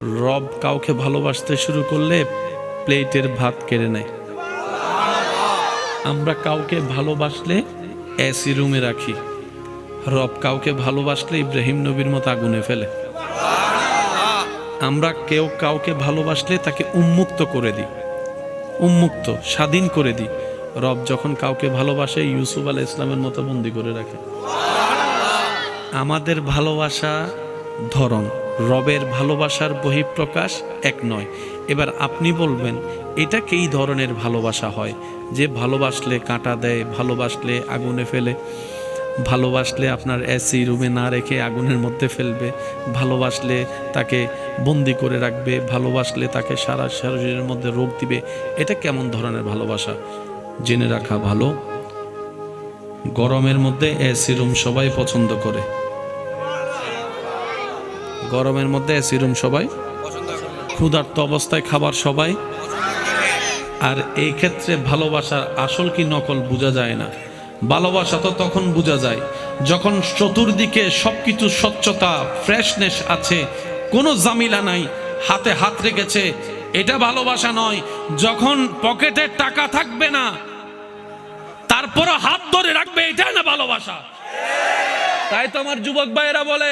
রব কাউকে ভালোবাসতে শুরু করলে প্লেটের ভাত কেড়ে নেয়। আমরা কাউকে ভালোবাসলে এসি রুমে রাখি, রব কাউকে ভালোবাসলে ইব্রাহিম নবীর মতো আগুনে ফেলে। আমরা কেউ কাউকে ভালোবাসলে তাকে উন্মুক্ত করে দিই, উন্মুক্ত স্বাধীন করে দিই। রব যখন কাউকে ভালোবাসে ইউসুফ আলাইহিস সালামের মতো বন্দি করে রাখে। আমাদের ভালোবাসা ধরন, রবের ভালোবাসার বহিঃপ্রকাশ এক নয়। এবার আপনি বলবেন এটা কী ধরনের ভালোবাসা হয়? যে ভালোবাসলে কাঁটা দেয়, ভালোবাসলে আগুনে ফেলে, ভালোবাসলে আপনার এসি রুমে না রেখে আগুনের মধ্যে ফেলবে, ভালোবাসলে তাকে বন্দি করে রাখবে, ভালোবাসলে তাকে সারা শরীরের মধ্যে রোগ দিবে। এটা কেমন ধরনের ভালোবাসা? জেনে রাখা ভালো, গরমের মধ্যে এসি রুম সবাই পছন্দ করে। গরমের মধ্যে এসি রুম সবাই, ক্ষুধার্ত অবস্থায় খাবার সবাই। আর এই ক্ষেত্রে ভালোবাসার আসল কি নকল বোঝা যায় না। ভালোবাসা তো তখন বোঝা যায় যখন চতুর্দিকে সবকিছু স্বচ্ছতা, ফ্রেশনেস আছে, কোনো জামিলা নাই, হাতে হাত রেখেছে। এটা ভালোবাসা নয়। যখন পকেটে টাকা থাকবে না তারপরও হাত ধরে রাখবে, এটা না ভালোবাসা। তাই তো আমার যুবক ভাইয়েরা বলে